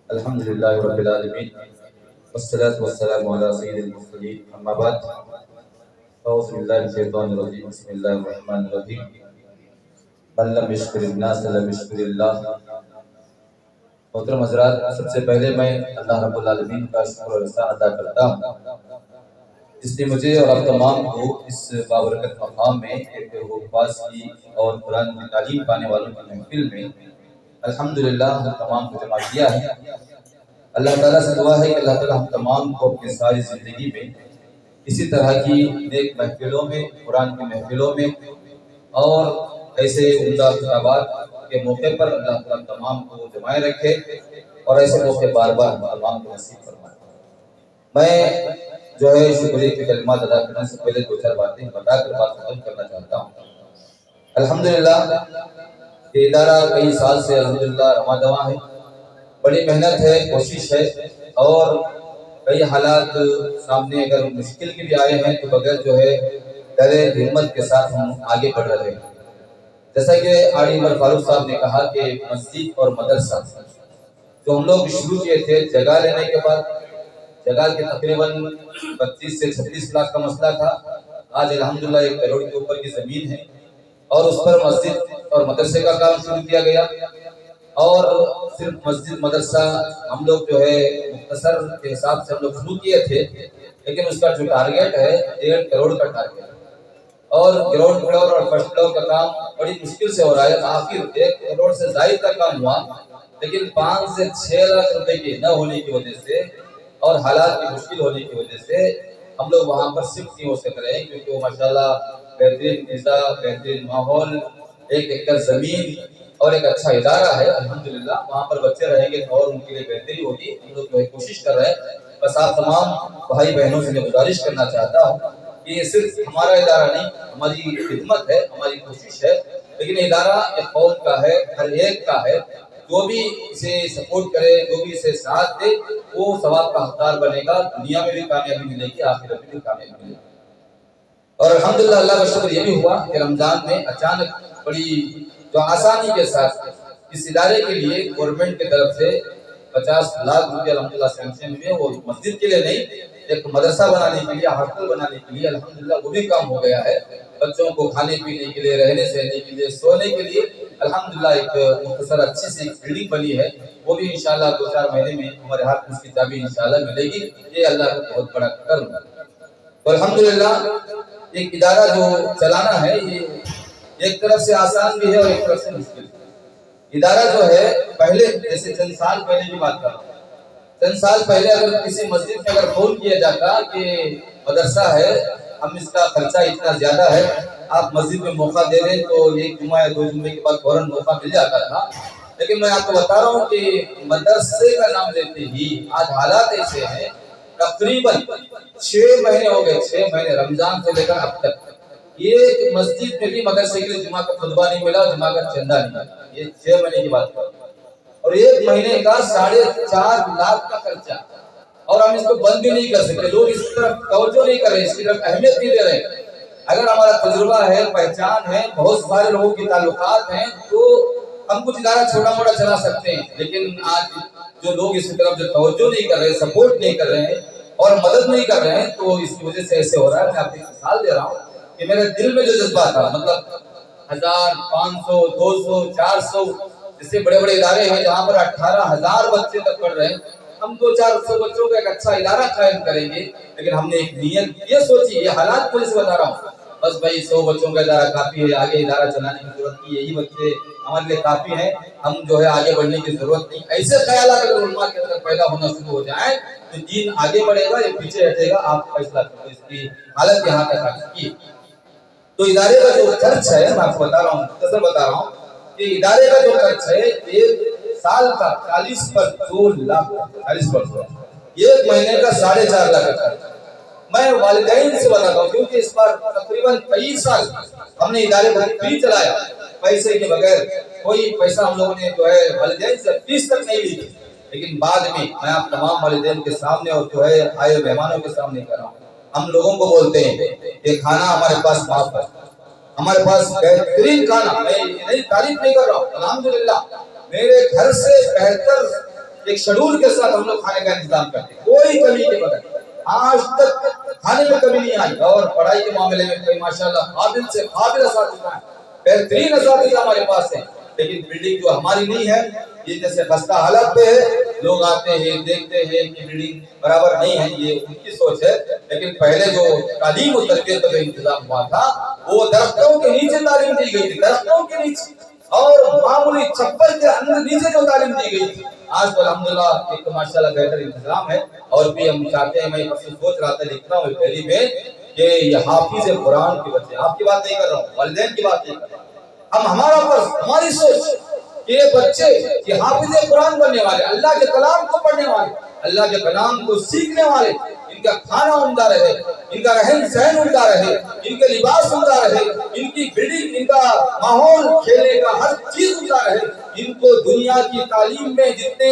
الحمدللہ رب العالمین والصلاة والسلام علی سید المرسلین اما بعد اعوذ باللہ من الشیطان الرجیم بسم اللہ الرحمن الرحیم من لم یشکر الناس لم یشکر اللہ۔ محترم حضرات، سب سے پہلے میں اللہ رب العالمین کا شکر و احسان ادا کرتا ہوں جس نے مجھے اور آپ تمام کو اس بابرکت مقام میں ایک پاس کی اور قرآن کی تعلیم پانے والوں کی محفل میں الحمدللہ ہم تمام کو جمع کیا ہے۔ اللہ تعالیٰ سے دعا ہے کہ اللہ تعالیٰ ہم تمام کو اپنی ساری زندگی میں اسی طرح کی نیک محفلوں میں، قرآن کی محفلوں میں اور ایسے عمدہ خطابات کے موقع پر اللہ تعالیٰ تمام کو جمائے رکھے اور ایسے موقع بار بار تمام کو نصیب فرمائے۔ میں جو ہے شکریہ کے کلمات ادا کرنے سے پہلے دو چار باتیں بتا کر بات ختم کرنا چاہتا ہوں۔ الحمدللہ یہ ادارہ کئی سال سے الحمدللہ رواں دواں ہے، بڑی محنت ہے، کوشش ہے، اور کئی حالات سامنے اگر مشکل کے بھی آئے ہیں تو بغیر جو ہے ڈرے ہمت کے ساتھ ہم آگے بڑھ رہے ہیں۔ جیسا کہ آڑی عمر فاروق صاحب نے کہا کہ مسجد اور مدرسہ جو ہم لوگ شروع کیے تھے جگہ لینے کے بعد، جگہ کے تقریباً 25 سے 36 لاکھ کا مسئلہ تھا، آج الحمدللہ 1 کروڑ کے اوپر کی زمین ہے اور اس پر مسجد اور مدرسے کا کام شروع کیا گیا۔ اور صرف مسجد مدرسہ ہم لوگ جو ہے مختصر کے حساب سے ہم لوگ شروع کیے تھے، لیکن اس کا جو ٹارگیٹ ہے 1.5 کروڑ کا ٹارگیٹ، اور گراؤنڈ فلور اور فرسٹ فلور کا کام بڑی مشکل سے ہو رہا ہے۔ آخر 1 کروڑ سے زائد کا کام ہوا، لیکن 5 سے 6 لاکھ روپے کی نہ ہونے کی وجہ سے اور حالات کی مشکل ہونے کی وجہ سے ہم لوگ وہاں پر شفٹ نہیں ہو سک رہے ہیں، کیونکہ وہ ماشاءاللہ بہترین فضا، بہترین ماحول، 1 ایکڑ زمین اور ایک اچھا ادارہ ہے الحمدللہ۔ وہاں پر بچے رہیں گے تو اور ان کے لیے بہتری ہوگی، ہم لوگ جو ہے کوشش کر رہے ہیں۔ بس آپ تمام بھائی بہنوں سے میں گزارش کرنا چاہتا ہوں کہ یہ صرف ہمارا ادارہ نہیں، ہماری خدمت ہے، ہماری کوشش ہے، لیکن ادارہ ایک قوم کا ہے، ہر ایک کا ہے۔ جو بھی اسے سپورٹ کرے، جو بھی اسے ساتھ دے، وہ ثواب کا حقدار بنے گا، دنیا میں بھی کامیابی ملے گی، آخرت میں بھی کامیابی ملے گی۔ اور الحمدللہ اللہ کا شکر یہ بھی ہوا کہ رمضان میں اچانک بڑی جو آسانی کے ساتھ اس ادارے کے لیے گورنمنٹ کی طرف سے 50 لاکھ روپے الحمدللہ سینکشن ہوئے، وہ مسجد کے لیے نہیں، ایک مدرسہ بنانے کے لیے، ہاسٹل بنانے کے لیے الحمدللہ وہ بھی کام ہو گیا ہے۔ بچوں کو کھانے پینے کے لیے، رہنے سہنے کے لیے، سونے کے لیے الحمدللہ ایک مختصر اچھی سی بلڈنگ بنی ہے، وہ بھی انشاءاللہ 2-4 مہینے میں ہمارے ہاتھ میں اس کی چابی انشاءاللہ ملے گی۔ یہ اللہ کا بہت بڑا کرم ہے۔ تو الحمدللہ ایک ادارہ جو چلانا ہے یہ ایک طرف سے آسان بھی ہے اور ایک طرف سے مشکل ہے۔ ادارہ جو ہے پہلے جیسے چند سال پہلے کی بات کرتا ہوں، چند سال پہلے اگر کسی مسجد میں اگر فون کیا جاتا کہ مدرسہ ہے، ہم اس کا خرچہ اتنا زیادہ ہے، آپ مسجد میں موقع دے دیں، تو 1 جمعہ یا 2 جمعے کے بعد فوراً موقع مل جاتا تھا۔ لیکن میں آپ کو بتا رہا ہوں کہ مدرسے کا نام لیتے ہی آج حالات ایسے ہیں، تقریباً 6 مہینے ہو گئے، 6 مہینے رمضان سے لے کر اب تک یہ مسجد میں بھی مدرسے کے لیے جمعہ کا خطبہ نہیں ملا، جمعہ کا چندہ نہیں ملا۔ یہ 6 مہینے کی بات ہے اور 1 مہینے کا 4.5 لاکھ کا خرچہ، اور ہم اس کو بند بھی نہیں کر سکتے۔ لوگ اس طرف توجہ نہیں کر رہے، اس کی طرف اہمیت نہیں دے رہے۔ اگر ہمارا تجربہ ہے، پہچان ہے، بہت سارے لوگوں کی تعلقات ہیں، تو ہم کچھ ادارہ چھوٹا موٹا چلا سکتے ہیں، لیکن آج جو لوگ اس کی طرف جو توجہ نہیں کر رہے، سپورٹ نہیں کر رہے ہیں اور مدد نہیں کر رہے ہیں، تو اس کی وجہ سے ایسے ہو رہا ہے۔ میں آپ کو ایک مثال دے رہا ہوں کہ میرے دل میں جو جذبہ تھا، مطلب 1000، 500، 200، 400 جیسے بڑے بڑے ادارے ہیں جہاں پر 18,000 بچے تک پڑھ رہے ہیں، ہم 200-400 بچوں کا ایک اچھا ادارہ قائم کریں گے، لیکن ہم نے ایک نیت یہ سوچی، یہ حالات کو سے بتا رہا ہوں، بس بھائی 100 بچوں کا ادارہ کافی ہے، آگے ادارہ چلانے کی ضرورت نہیں، یہی بچے ہمارے لیے کافی ہیں، ہم جو ہے آگے بڑھنے کی ضرورت نہیں۔ ایسے خیالات اگر علماء کے اندر پیدا ہونا شروع ہو جائیں تو دین آگے بڑھے گا یا پیچھے ہٹے گا، آپ فیصلہ کرو۔ اس کی حالت یہاں تک آ چکی ہے۔ تو ادارے کا جو خرچ ہے، میں آپ کو بتا رہا ہوں، مختصر بتا رہا ہوں کہ ادارے کا جو خرچ ہے 1 سال کا 40 پر 2 لاکھ، 40 پر 1 مہینے کا 4.5 لاکھ کا خرچ۔ میں والدین سے بتاتا ہوں کیونکہ اس پر تقریباً کئی سال ہم نے ادارے کو فری چلایا، پیسے کے بغیر کوئی پیسہ ہم لوگوں نے جو ہے والدین سے فیس تک نہیں لی، لیکن بعد میں آپ تمام والدین کے سامنے اور جو ہے آئے مہمانوں کے سامنے کر رہا ہوں، ہم لوگوں کو بولتے ہیں کہ کھانا ہمارے پاس معاف ہے، ہمارے پاس بہترین کھانا، میں نئی تعریف نہیں کر رہا ہوں، الحمدللہ میرے گھر سے بہتر ایک شیڈول کے ساتھ ہم لوگ کھانے کا انتظام کرتے ہیں، کوئی کمی کے بغیر۔ آج تک کھانے میں کمی نہیں آئی، اور پڑھائی کے معاملے میں کوئی ماشاءاللہ قابل سے قابل اساتذہ ہیں، بہترین اساتذہ ہمارے پاس ہیں، لیکن بلڈنگ جو ہماری نہیں ہے، یہ جیسے خستہ حالت پہ ہے، لوگ آتے ہیں دیکھتے ہیں کہ بلڈنگ برابر نہیں ہے، یہ ان کی سوچ ہے۔ لیکن پہلے جو تعلیم و تربیت کا جو انتظام ہوا تھا وہ درختوں کے نیچے تعلیم دی گئی تھی، درختوں کے نیچے، اور معمولی چھپر کے اندر نیچے جو تعلیم دی گئی تھی۔ آج تو الحمدللہ ایک ماشاءاللہ بہتر انتظام ہے، اور بھی ہم چاہتے ہیں، میں سوچ رہا تھا لکھتا ہوں پہلی میں کہ یہ حافظ قرآن کے بچے، آپ کی بات نہیں کر رہا ہوں، والدین کی بات نہیں کر رہا ہوں، ہم ہمارا فرض، ہماری سوچ کہ یہ بچے یہ حافظ قرآن بننے والے، اللہ کے کلام کو پڑھنے والے، اللہ کے کلام کو سیکھنے والے، ان کا کھانا عمدہ رہے، ان کا رہن سہن عمدہ رہے، ان کے لباس عمدہ رہے، ان کی بلڈنگ، ان کا ماحول، کھیلنے کا ہر چیز عمدہ رہے۔ ان کو دنیا کی تعلیم میں جتنے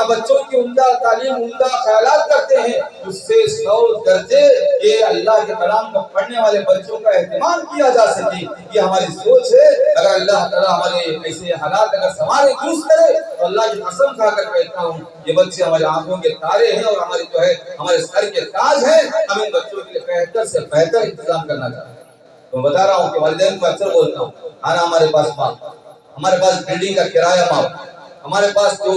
بچوں کی عمدہ تعلیم، عمدہ خیالات کرتے ہیں، اس سے 100 درجے یہ اللہ کے کلام کو پڑھنے والے بچوں کا اہتمام کیا جا سکے، یہ ہماری سوچ ہے۔ اگر اللہ تعالیٰ ہمارے ایسے حالات اگر سنوارے درست کرے تو اللہ کی قسم کھا کر کہتا ہوں یہ بچے ہماری آنکھوں کے تارے ہیں، اور ہمارے جو ہے ہمارے سر کے تاج ہیں۔ ہم ان بچوں کے لیے بہتر سے بہتر انتظام کرنا چاہتے ہیں۔ تو بتا رہا ہوں کہ والدین کو اکثر بولتا ہوں، کھانا ہمارے پاس معاف، ہمارے پاس بلڈنگ کا کرایہ معاف، ہمارے پاس جو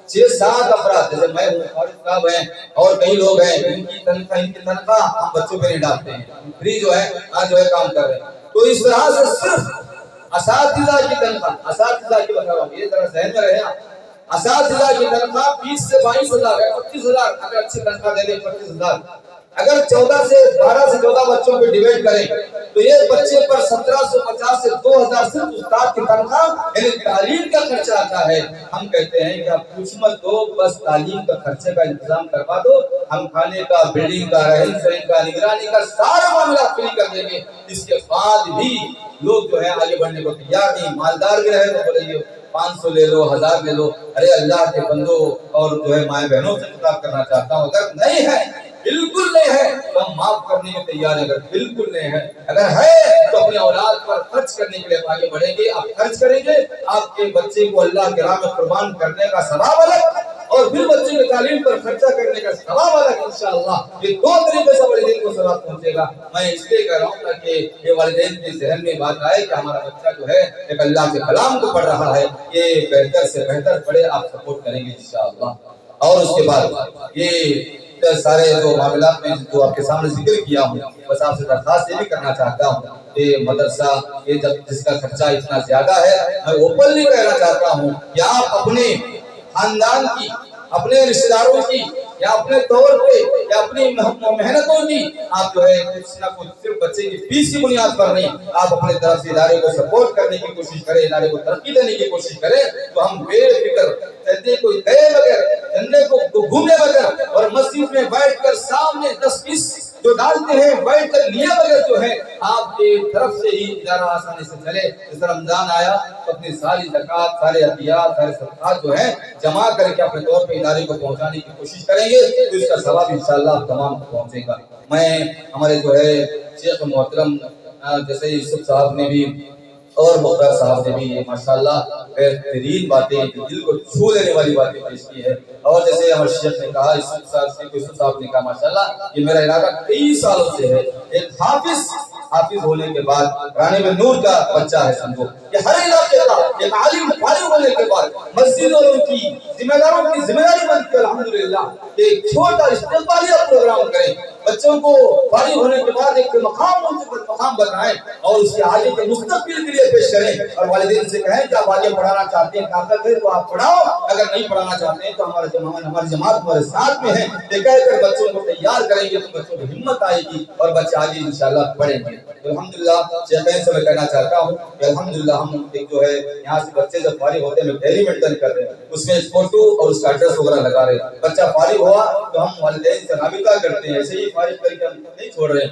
6-7 افراد جیسے میں ہوں، فارغ صاحب ہیں، اور کئی لوگ ہیں، ان کی تنخواہ ہم بچوں پہ نہیں ڈالتے ہیں، فری جو ہے آج جو ہے کام کر رہے ہیں۔ تو اس طرح سے صرف اساتذہ کی تنخواہ، اساتذہ کی بتا رہا ہوں، یہ ذرا ذہن میں رہے، اساتذہ کی تنخواہ 20 سے 22 ہزار ہے، 25 ہزار اگر اچھی تنخواہ دے دیں، 25 ہزار، اگر 12 سے 14 بچوں پہ ڈیویڈ کریں تو یہ بچے پر 1750 سے 2000 صرف استاد کی تنخواہ یعنی تعلیم کا خرچہ آتا ہے۔ ہم کہتے ہیں کہ آپ کچھ مت دو، بس تعلیم کا خرچے کا انتظام کروا دو، ہم کھانے کا، بلڈنگ کا، رہن سہن کا، نگرانی کا سارا معاملہ فری کر دیں گے۔ اس کے بعد بھی لوگ جو ہے آگے بڑھنے کو تیار نہیں، مالدار بھی رہے تو بولے یہ 500 لے لو، 1000 لے لو۔ ارے اللہ کے بندو اور جو ہے مائیں بہنوں سے خطاب کرنا چاہتا ہوں، اگر نہیں ہے، بالکل نہیں ہے تو ہم معاف کرنے کے تیار ہیں، اگر بالکل نہیں ہے، اگر ہے تو اپنی اولاد پر خرچ کرنے کے لیے آگے بڑھیں گے، آپ خرچ کریں گے، آپ کے بچے کو اللہ کے راہ میں قربان کرنے کا ثواب الگ، اور پھر بچے کی تعلیم پر خرچہ کرنے کا ثواب الگ انشاءاللہ۔ یہ 2 طریقے سے والدین کو ثواب پہنچے گا۔ میں اس لیے کہہ رہا ہوں تاکہ یہ والدین کے ذہن میں بات آئے کہ ہمارا بچہ جو ہے ایک اللہ کے کلام کو پڑھ رہا ہے، یہ بہتر سے بہتر پڑھے، آپ سپورٹ کریں گے انشاءاللہ۔ اور اس کے بعد یہ سارے جو معاملات میں جو آپ کے سامنے ذکر کیا ہوں، بس آپ سے درخواست یہ بھی کرنا چاہتا ہوں کہ مدرسہ یہ جس کا خرچہ اتنا زیادہ ہے، میں اوپنلی کہنا چاہتا ہوں کہ آپ اپنے خاندان کی، اپنے رشتہ داروں کی، یا اپنے طور پہ، یا اپنی محنتوں کی، آپ جو ہے کچھ نہ کچھ صرف بچے کی فیس کی بنیاد پر نہیں، آپ اپنے طرف سے ادارے کو سپورٹ کرنے کی کوشش کریں، ادارے کو ترقی دینے کی کوشش کریں، تو ہم بے فکر چندے کو گئے بغیر، چندے کو گھومے بغیر، اور مسجد میں بیٹھ کر سامنے 10-20 جو ڈالتے ہیں بیٹھ کر لیے بغیر جو ہے آپ کی طرف سے ہی ادارہ آسانی سے چلے۔ جس رمضان آیا تو اپنی ساری زکوٰۃ، سارے عطیات، سارے صدقات جو ہیں جمع کر کے اپنے طور پہ ادارے کو پہنچانے کی کوشش کریں گے تو اس کا ثواب انشاءاللہ آپ تمام کو پہنچے گا۔ میں ہمارے جو ہے شیخ محترم جیسے یوسف صاحب نے بھی اور مختار صاحب نے بھی یہ ماشاءاللہ بہترین باتیں، دل کو چھو لینے والی باتیں پیش کی ہے، اور جیسے ہمارے شیخ نے کہا، یوسف صاحب نے کہا ماشاءاللہ یہ میرا علاقہ کئی سالوں سے ہے، ایک حافظ ہونے کے بعد رانے میں نور کا بچہ ہے، سمجھو کہ ہر علاقے کا ایک عالم فارغ ہونے کے بعد مسجدوں کی ذمہ داروں کی ذمہ داری بنتی ہے الحمدللہ کہ ایک چھوٹا استقبالیہ پروگرام کریں، بچوں کو فارغ ہونے کے بعد ایک مقام بتائیں اور اس کے آگے کے مستقبل کے لیے پیش کریں، اور والدین سے کہیں کہ آپ آگے پڑھانا چاہتے ہیں، طاقت ہے تو آپ پڑھاؤ، اگر نہیں پڑھانا چاہتے ہیں تو ہماری جماعت ہمارے ساتھ میں ہے، یہ کہہ کر بچوں کو تیار کریں گے تو بچوں کی ہمت آئے گی اور بچے آگے انشاءاللہ پڑھیں گے۔ الحمدللہ شیخین سے میں کہنا چاہتا ہوں کہ الحمدللہ ہم ایک جو ہے یہاں سے بچے جب فارغ ہوتے ہیں ڈیری مینٹین کر رہے ہیں، اس میں فوٹو اور اس کا ایڈریس وغیرہ لگا رہے ہیں، بچہ فارغ ہوا تو ہم والدین سے رابطہ کرتے ہیں، ایسے ہی فارغ کر کے ہم نہیں چھوڑ رہے ہیں،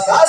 7